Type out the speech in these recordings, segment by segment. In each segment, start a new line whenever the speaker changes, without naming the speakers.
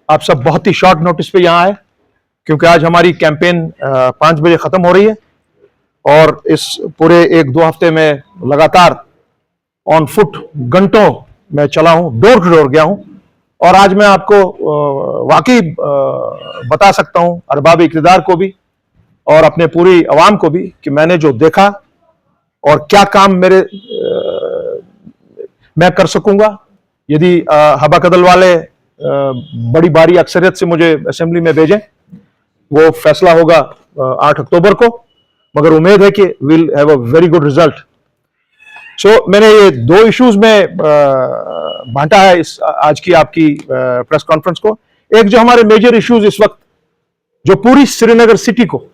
आप सब बहुत ही शॉर्ट नोटिस पे यहाँ आए, क्योंकि आज हमारी कैंपेन 5 बजे खत्म हो रही है और इस पूरे 1-2 हफ्ते में लगातार ऑन फुट घंटों मैं चला हूं, डोर टू डोर गया हूं और आज मैं आपको वाकई बता सकता हूं, अरबाब इक़्तिदार को भी और अपने पूरी अवाम को भी, कि मैंने जो देखा और क्या काम मैं कर सकूंगा यदि हबा कदल वाले बड़ी भारी अक्सरियत से मुझे असेंबली में भेजें। वो फैसला होगा 8 अक्टूबर को, मगर उम्मीद है कि will have a very good result. मैंने ये 2 इश्यूज में बांटा है इस आज की आपकी प्रेस कॉन्फ्रेंस को। एक, जो हमारे मेजर इश्यूज इस वक्त जो पूरी श्रीनगर सिटी को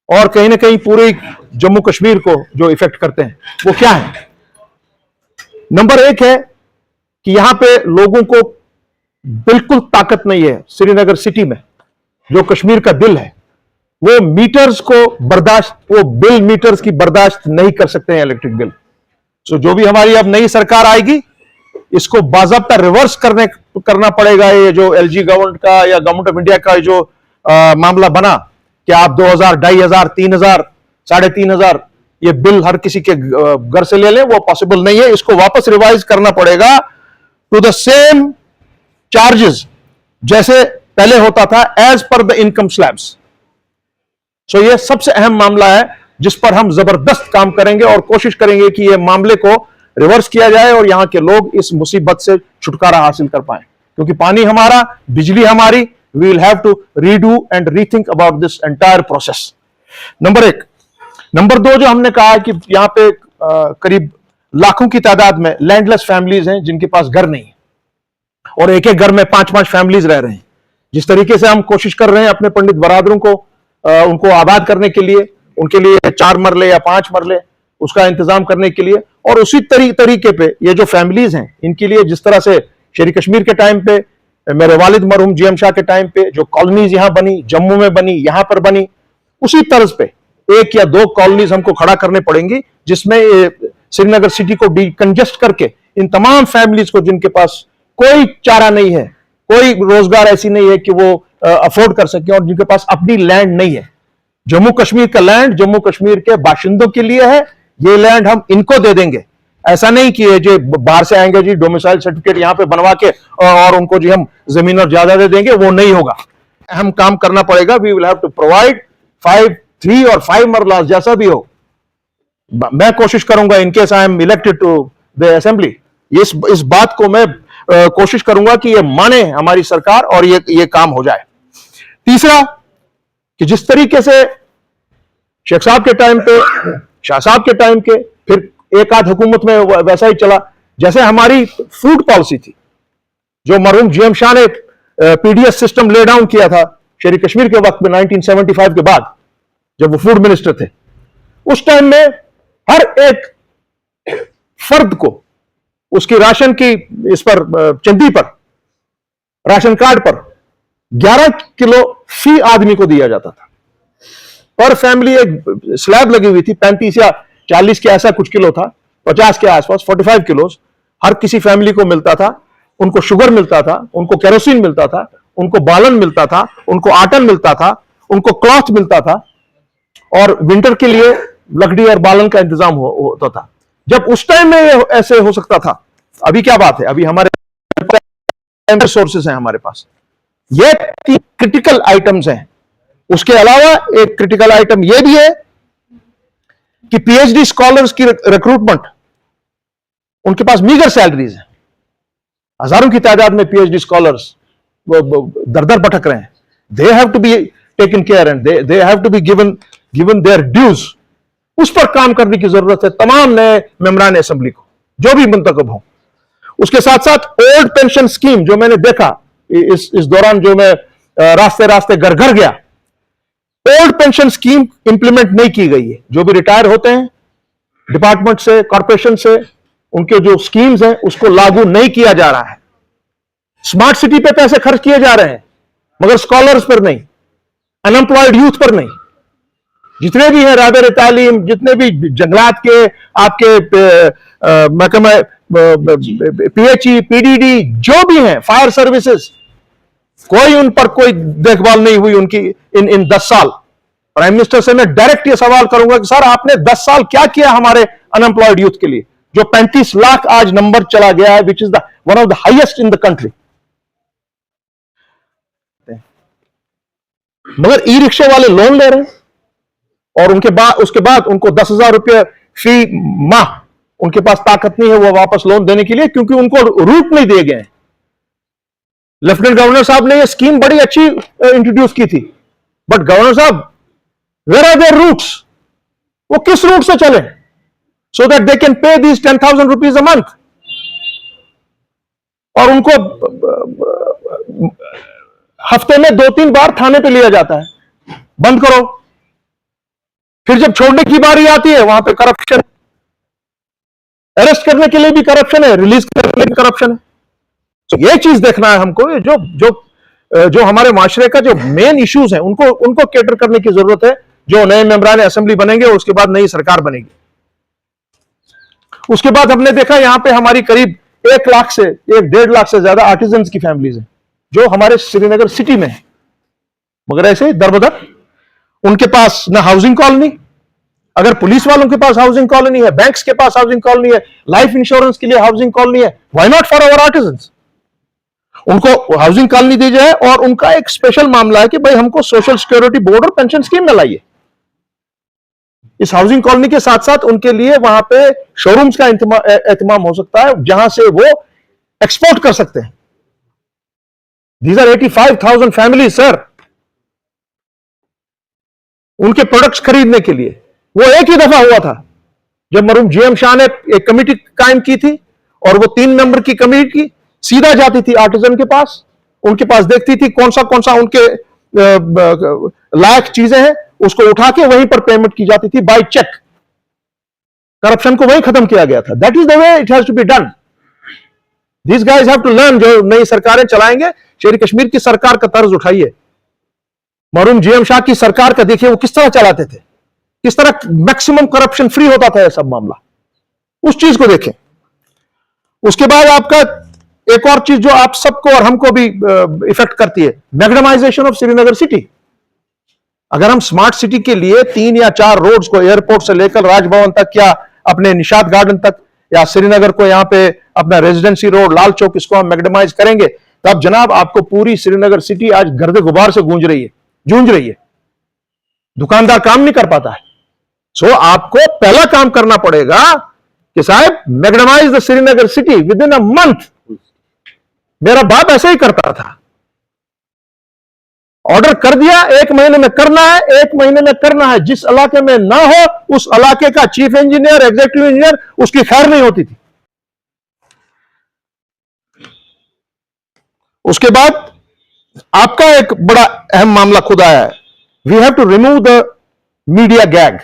और कहीं ना कहीं पूरे जम्मू कश्मीर को जो इफेक्ट करते हैं, वो क्या है। नंबर 1 है कि यहां पे लोगों को बिल्कुल ताकत नहीं है श्रीनगर सिटी में, जो कश्मीर का दिल है, वो मीटर्स को वो बिल मीटर्स की बर्दाश्त नहीं कर सकते हैं, इलेक्ट्रिक बिल। जो भी हमारी अब नई सरकार आएगी, इसको बाज़ाब्ता रिवर्स करना पड़ेगा। ये जो एलजी गवर्नमेंट का या गवर्नमेंट ऑफ इंडिया का जो मामला बना कि आप 2000, 2500, 3000, 3500 ये बिल हर किसी के घर से ले लें, वो पॉसिबल नहीं है। इसको वापस रिवाइज करना पड़ेगा टू द सेम चार्जेस जैसे पहले होता था, as per the income slabs. ये सबसे अहम मामला है जिस पर हम जबरदस्त काम करेंगे और कोशिश करेंगे कि ये मामले को रिवर्स किया जाए और यहां के लोग इस मुसीबत से छुटकारा हासिल कर पाएं, क्योंकि पानी हमारा, बिजली हमारी। We will have to redo and rethink about this entire process. Number 1। Number 2, जो हमने कहा है कि यहां पे करीब लाखों की तादाद में लैंडलेस फैमिलीज हैं जिनके पास घर नहीं है और एक एक घर में 5-5 फैमिलीज रह रहे हैं। जिस तरीके से हम कोशिश कर रहे हैं अपने पंडित बरादरों को उनको आबाद करने के लिए, उनके लिए 4 मरले या 5 मरले उसका इंतजाम करने के लिए, और उसी तरीके पे ये जो फैमिलीज हैं इनके लिए जिस तरह से शेरी कश्मीर के टाइम पे, मेरे वालिद मरहूम जीएम शाह के टाइम पे जो कॉलोनीज यहां बनी, जम्मू में बनी, यहां पर बनी, उसी तर्ज पे 1 या 2 कॉलोनीज हमको खड़ा करने पड़ेंगी जिसमें श्रीनगर सिटी को डिकंजेस्ट करके इन तमाम फैमिलीज को जिनके पास कोई चारा नहीं है, कोई रोजगार ऐसी नहीं है कि वो अफोर्ड कर सके और जिनके पास अपनी लैंड नहीं है। जम्मू कश्मीर का लैंड जम्मू कश्मीर के बाशिंदों के लिए है, ये लैंड हम इनको दे देंगे। ऐसा नहीं कि ये जो बाहर से आएंगे जी डोमिसाइल सर्टिफिकेट यहां पे बनवा के और उनको जी हम जमीन और ज्यादा दे देंगे, वो नहीं होगा। अहम काम करना पड़ेगा। We will have to provide 5, 3 और 5 मरलास, जैसा भी हो। मैं कोशिश करूंगा in case I am elected to the assembly, इस बात को मैं कोशिश करूंगा कि ये माने हमारी सरकार और ये काम हो जाए। तीसरा, कि जिस तरीके से शेख साहब के टाइम पे, शाह साहब के टाइम के, फिर एक आध हुकूमत में वैसा ही चला, जैसे हमारी फूड पॉलिसी थी, जो मरहूम जीएम शाह ने पीडीएस सिस्टम ले डाउन किया था शेरी कश्मीर के वक्त में 1975 के बाद, जब वो फूड मिनिस्टर थे। उस टाइम में हर एक फर्द को उसकी राशन की इस पर चंदी पर, राशन कार्ड पर 11 किलो फी आदमी को दिया जाता था। पर फैमिली एक स्लैब लगी हुई थी, 35 या 40 के ऐसा कुछ किलो था, 50 के आसपास, 45 किलो हर किसी फैमिली को मिलता था। उनको शुगर मिलता था, उनको केरोसिन मिलता था, उनको बालन मिलता था, उनको आटन मिलता था, उनको क्लॉथ मिलता था और विंटर के लिए लकड़ी और बालन का इंतजाम होता था। जब उस टाइम में ऐसे हो सकता था, अभी क्या बात है, अभी हमारे सोर्सेस हैं हमारे पास। ये 3 क्रिटिकल आइटम्स हैं। उसके अलावा एक क्रिटिकल आइटम यह भी है कि पीएचडी स्कॉलर्स की रिक्रूटमेंट, उनके पास मीगर सैलरीज हैं। हजारों की तादाद में पीएचडी स्कॉलर्स दर दर भटक रहे हैं। They have to be taken care and they have to be given their dues. उस पर काम करने की जरूरत है तमाम नए मेंबरान असेंबली को, जो भी मुंतखब हों। उसके साथ साथ ओल्ड पेंशन स्कीम, जो मैंने देखा इस दौरान, जो मैं रास्ते रास्ते घर घर गया, ओल्ड पेंशन स्कीम इंप्लीमेंट नहीं की गई है। जो भी रिटायर होते हैं डिपार्टमेंट से, कॉर्पोरेशन से, उनके जो स्कीम्स हैं उसको लागू नहीं किया जा रहा है। स्मार्ट सिटी पे पैसे खर्च किए जा रहे हैं, मगर स्कॉलर्स पर नहीं, अनएम्प्लॉयड यूथ पर नहीं। जितने भी हैं रादर तालीम, जितने भी जंगलात के आपके महकमा पीएचई, पीडीडी, जो भी हैं, फायर सर्विसेज, कोई उन पर कोई देखभाल नहीं हुई उनकी इन 10 साल। प्राइम मिनिस्टर से मैं डायरेक्ट ये सवाल करूंगा कि सर आपने 10 साल क्या किया हमारे अनएम्प्लॉयड यूथ के लिए, जो 35 लाख आज नंबर चला गया है, which is the one of the highest in the country. मगर ई रिक्शे वाले लोन ले रहे हैं और उसके बाद उनको 10,000 रुपये फी माह, उनके पास ताकत नहीं है वो वापस लोन देने के लिए, क्योंकि उनको रूट नहीं दिए गए। लेफ्टिनेंट गवर्नर साहब ने ये स्कीम बड़ी अच्छी इंट्रोड्यूस की थी, बट गवर्नर साहब वेयर आर देयर रूट्स, वो किस रूट से चले so that they can pay these 10,000 rupees a month. और उनको हफ्ते में 2-3 बार थाने पे लिया जाता है, बंद करो। फिर जब छोड़ने की बारी आती है वहां पे करप्शन, अरेस्ट करने के लिए भी करप्शन है, रिलीज करने के लिए भी करप्शन है। तो ये चीज देखना है हमको, जो जो जो हमारे माशरे का जो मेन इश्यूज हैं उनको कैटर करने की जरूरत है। जो नए मेंबरान असेंबली बनेंगे उसके बाद नई सरकार बनेगी। उसके बाद हमने देखा यहां पे हमारी करीब 1 लाख से 1.5 लाख से ज्यादा आर्टिजन्स की फैमिलीज हैं जो हमारे श्रीनगर सिटी में है, मगर ऐसे दरबदर उनके पास ना हाउसिंग कॉलोनी। अगर पुलिस वालों के पास हाउसिंग कॉलोनी है, बैंक्स के पास हाउसिंग कॉलोनी है, लाइफ इंश्योरेंस के लिए हाउसिंग कॉलोनी है, why not for our artisans? उनको हाउसिंग कॉलोनी दी जाए। और उनका एक स्पेशल मामला है कि भाई हमको सोशल सिक्योरिटी बोर्ड और पेंशन स्कीम में लाइए। इस हाउसिंग कॉलोनी के साथ साथ उनके लिए वहां पे शोरूम्स का एहतमाम हो सकता है जहां से वो एक्सपोर्ट कर सकते हैं। दीज आर 85,000 फैमिली सर, उनके प्रोडक्ट्स खरीदने के लिए। वो एक ही दफा हुआ था जब मरहूम जीएम शाह ने एक कमेटी कायम की थी और वो 3 मेंबर की कमेटी सीधा जाती थी आर्टिजन के पास, उनके पास देखती थी कौन सा उनके लायक चीजें हैं, उसको उठा के वहीं पर पेमेंट की जाती थी बाय चेक। करप्शन को वहीं खत्म किया गया था। That is the way it has to be done. These guys have to learn. जो नई सरकारें चलाएंगे, शेर कश्मीर की सरकार का तर्ज उठाइए। मरहूम जीएम शाह की सरकार का देखिए वो किस तरह चलाते थे, किस तरह मैक्सिमम करप्शन फ्री होता था यह सब मामला, उस चीज को देखें। उसके बाद आपका एक और चीज जो आप सबको और हमको भी इफेक्ट करती है, मैग्नेमाइजेशन ऑफ श्रीनगर सिटी। अगर हम स्मार्ट सिटी के लिए 3 या 4 रोड्स को एयरपोर्ट से लेकर राजभवन तक या अपने निशात गार्डन तक या श्रीनगर को यहां पे अपना रेजिडेंसी रोड, लाल चौक, इसको हम मैग्नेमाइज करेंगे, तब जनाब आपको पूरी श्रीनगर सिटी आज गर्द गुबार से जूझ रही है। दुकानदार काम नहीं कर पाता है। सो आपको पहला काम करना पड़ेगा कि साहब मैग्नेमाइज the Srinagar city within a month. मेरा बाप ऐसे ही करता था, ऑर्डर कर दिया, 1 महीने में करना है, 1 महीने में करना है। जिस इलाके में ना हो उस इलाके का चीफ इंजीनियर, एग्जीक्यूटिव इंजीनियर, उसकी खैर नहीं होती थी। उसके बाद आपका एक बड़ा अहम मामला खुद आया है। We have to remove the media gag.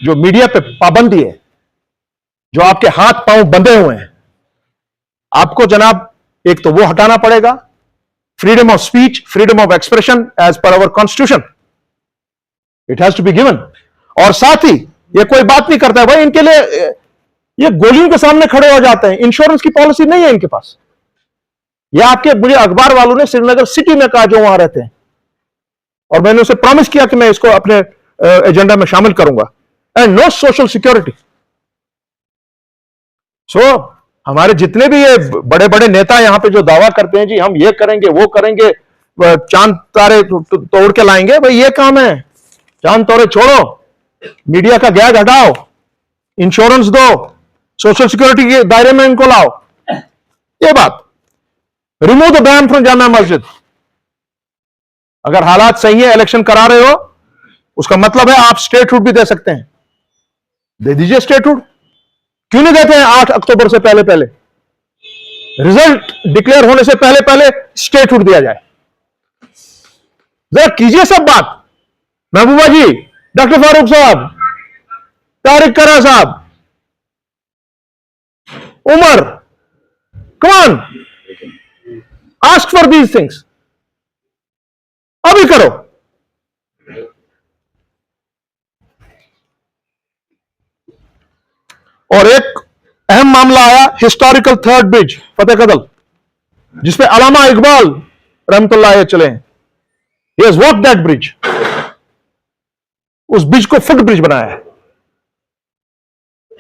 जो मीडिया पे पाबंदी है, जो आपके हाथ पांव बंधे हुए हैं, आपको जनाब एक तो वो हटाना पड़ेगा। Freedom of speech, freedom of expression as per our constitution, it has to be given. और साथ ही ये कोई बात नहीं करता है भाई, इनके लिए ये गोलियों के सामने खड़े हो जाते हैं। इंश्योरेंस की पॉलिसी नहीं है इनके पास। या आपके मुझे अखबार वालों ने श्रीनगर सिटी में कहा जो वहां रहते हैं, और मैंने उसे प्रॉमिस किया कि मैं इसको अपने एजेंडा में शामिल करूंगा। And no social security. So हमारे जितने भी ये बड़े बड़े नेता यहां पे जो दावा करते हैं जी हम ये करेंगे वो करेंगे, चांद तारे तोड़ के लाएंगे, भाई ये काम है। चांद तारे छोड़ो, मीडिया का गैग हटाओ, इंश्योरेंस दो, सोशल सिक्योरिटी के दायरे में इनको लाओ। ये बात, remove the ban from Jama Masjid. अगर हालात सही है, इलेक्शन करा रहे हो, उसका मतलब है आप स्टेटहुड भी दे सकते हैं, दे दीजिए स्टेटहुड। क्यों नहीं देते हैं 8 अक्टूबर से पहले पहले, रिजल्ट डिक्लेयर होने से पहले पहले स्टेटहुड दिया जाए। जरा कीजिए सब बात। महबूबा जी, डॉक्टर फारूक साहब, तारिक करा साहब, Umar, come on, ask for these things. अभी करो। और एक अहम मामला आया, हिस्टोरिकल 3rd ब्रिज फतेह कदल, जिसपे अलामा इकबाल रहमतुल्लाह चले हैं, he has walked that bridge, उस ब्रिज को फुट ब्रिज बनाया है.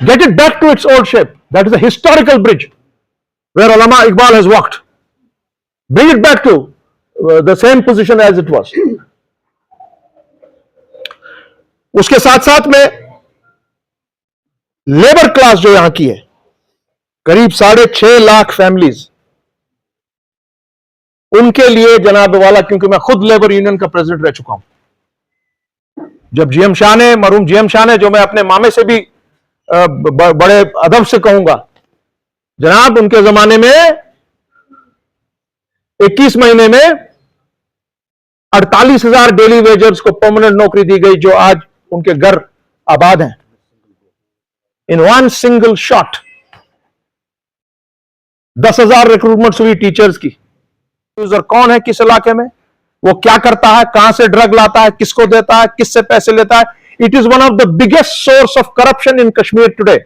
Get it back to its old shape. That is a historical bridge where Allama Iqbal has walked. Bring it back to the same position as it was. उसके साथ साथ में labour class जो यहां की है, करीब 6.5 लाख फैमिलीज, उनके लिए जनाब वाला, क्योंकि मैं खुद लेबर यूनियन का प्रेसिडेंट रह चुका हूं, जब जीएम शाह ने, मरहूम जीएम शाह ने, जो मैं अपने मामे से भी बड़े अदब से कहूंगा, जनाब उनके जमाने में 21 महीने में 48,000 डेली वेजर्स को परमानेंट नौकरी दी गई, जो आज उनके घर आबाद हैं. इन वन सिंगल शॉट 10,000 रिक्रूटमेंट्स हुई टीचर्स की. यूजर कौन है, किस इलाके में, वो क्या करता है, कहां से ड्रग लाता है, किसको देता है, किससे पैसे लेता है. It is one of the biggest source of corruption in Kashmir today.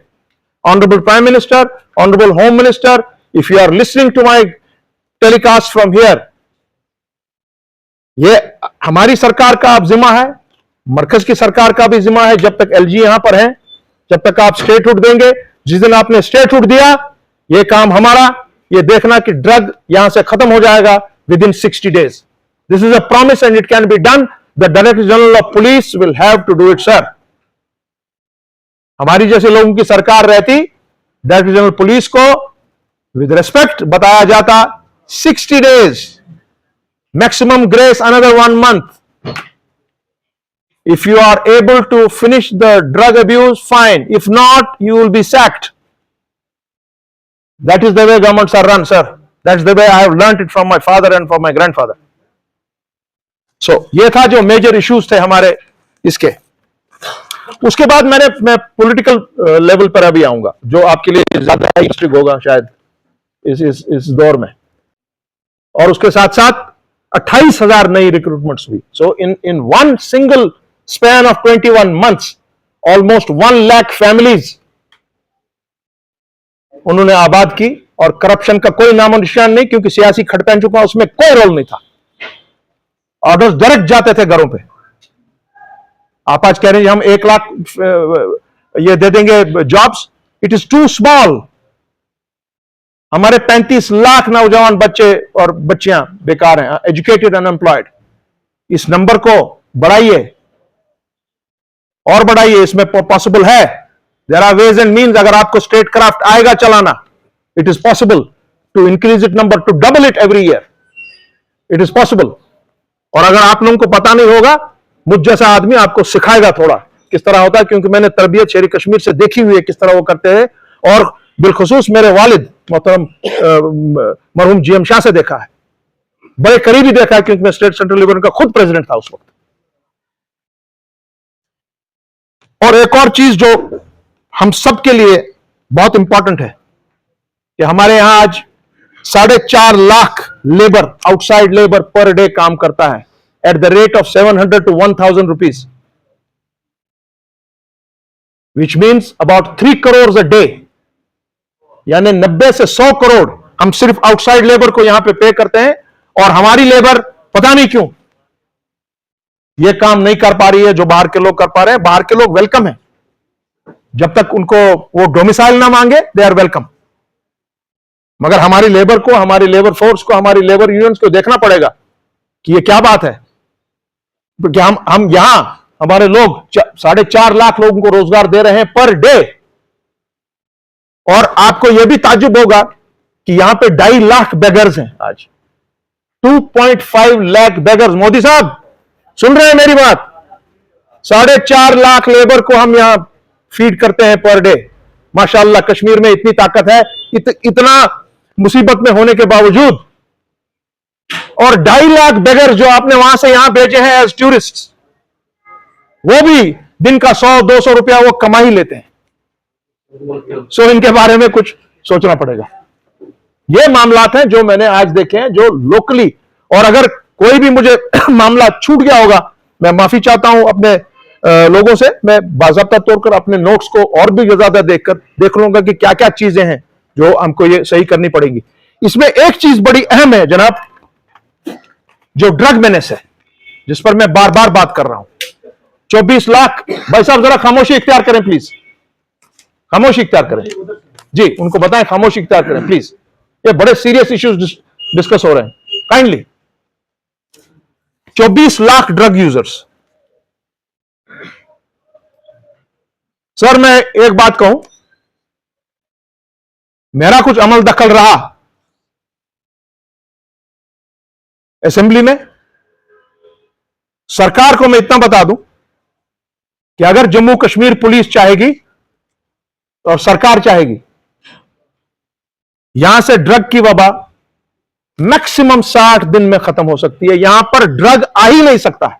Honourable prime minister, honourable home minister, if you are listening to my telecast from here, ये हमारी सरकार का अब जिम्मा है, मरकज की सरकार का भी जिम्मा है. जब तक एलजी यहां पर है, जब तक आप स्टेटहुड देंगे, जिस दिन आपने स्टेटहुड दिया, ये काम हमारा, ये देखना कि ड्रग यहां से खत्म हो जाएगा within 60 days. This is a promise and it can be done. The director general of police will have to do it sir. हमारी जैसे लोगों की सरकार रहती, डायरेक्टर जनरल पुलिस को विद रिस्पेक्ट बताया जाता, 60 days, maximum grace another 1 month. If you are able to finish the drug abuse, fine. If not, you will be sacked. That is the way governments are run, sir. That's the way I have learnt it from my father and from my grandfather. So, ये था जो major issues थे हमारे इसके. उसके बाद मैं political level पर अभी आऊंगा, जो आपके लिए ज्यादा इंटरेस्टिंग होगा शायद इस दौर में. और उसके साथ साथ 28,000 नई रिक्रूटमेंट्स हुई. So in one single span of 21 months, almost 1 lakh families उन्होंने आबाद की. और करप्शन का कोई नामो निशान नहीं, क्योंकि सियासी खटपहन चुका, उसमें कोई रोल नहीं था. ऑर्डर्स डायरेक्ट जाते थे घरों पे. आप आज कह रहे हैं हम 1 लाख ये दे देंगे jobs, it is too small. हमारे 35 लाख नौजवान बच्चे और बच्चियां बेकार हैं, एजुकेटेड अनएम्प्लॉयड. इस नंबर को बढ़ाइए और बढ़ाइए, इसमें पॉसिबल है. There are ways and means. अगर आपको स्टेट क्राफ्ट आएगा चलाना, it is possible to increase it number, to double it every year. It is possible. और अगर आप लोगों को पता नहीं होगा, मुझ जैसा आदमी आपको सिखाएगा थोड़ा किस तरह होता है, क्योंकि मैंने तरबियत शेर कश्मीर से देखी हुई है किस तरह वो करते हैं. और बिलखुसूस मेरे वालिद मोहतरम मरहूम जीएम शाह से देखा है, बड़े करीबी देखा है, क्योंकि मैं स्टेट सेंट्रल लिबरेशन का खुद प्रेसिडेंट था उस वक्त. और एक और चीज जो हम सब के लिए बहुत इंपॉर्टेंट है, कि हमारे यहां आज 4.5 lakh labour, outside labour per day काम करता है at the rate of 700 to 1,000 rupees, which means about 3 crores a day. यानी 90 से 100 करोड़ हम सिर्फ आउटसाइड लेबर को यहां पे पे करते हैं. और हमारी लेबर पता नहीं क्यों ये काम नहीं कर पा रही है जो बाहर के लोग कर पा रहे हैं. बाहर के लोग वेलकम है, जब तक उनको वो डोमिसाइल ना मांगे, दे आर वेलकम. मगर हमारी लेबर को, हमारी लेबर फोर्स को, हमारी लेबर यूनियंस को देखना पड़ेगा कि ये क्या बात है. क्योंकि हम यहां हमारे लोग 4.5 लाख लोगों को रोजगार दे रहे हैं पर डे. और आपको यह भी ताज्जुब होगा कि यहां पे 2.5 लाख बेगर्स हैं आज. 2.5 लाख बेगर्स. मोदी साहब सुन रहे हैं मेरी बात? 4.5 लाख लेबर को हम यहां फीड करते हैं पर डे. माशाअल्लाह कश्मीर में इतनी ताकत है, इतना मुसीबत में होने के बावजूद. और 2.5 लाख बेगर्स जो आपने वहां से यहां भेजे हैं एज टूरिस्ट, वो भी दिन का 100-200 रुपया वो कमा ही लेते हैं. सो इनके बारे में कुछ सोचना पड़ेगा. ये मामलात हैं जो मैंने आज देखे हैं, जो लोकली. और अगर कोई भी मुझे मामला छूट गया होगा, मैं माफी चाहता हूं अपने लोगों से. मैं बाज़ाब्ता तौर पर अपने नोट्स को और भी ज्यादा देख लूंगा कि क्या क्या चीजें हैं जो हमको ये सही करनी पड़ेगी. इसमें एक चीज बड़ी अहम है जनाब, जो ड्रग मेनेस है, जिस पर मैं बार बार बात कर रहा हूं। 24 लाख। भाई साहब जरा खामोशी इख्तियार करें प्लीज, खामोशी इख्तियार करें जी, उनको बताएं खामोशी इख्तियार करें प्लीज, ये बड़े सीरियस इश्यूज डिस्कस हो रहे हैं, kindly. 24 lakh drug users. Sir मैं एक बात कहूं, मेरा कुछ अमल दखल रहा असेंबली में, सरकार को मैं इतना बता दूं कि अगर जम्मू कश्मीर पुलिस चाहेगी और सरकार चाहेगी, यहां से ड्रग की वबा मैक्सिमम 60 दिन में खत्म हो सकती है। यहां पर ड्रग आ ही नहीं सकता है।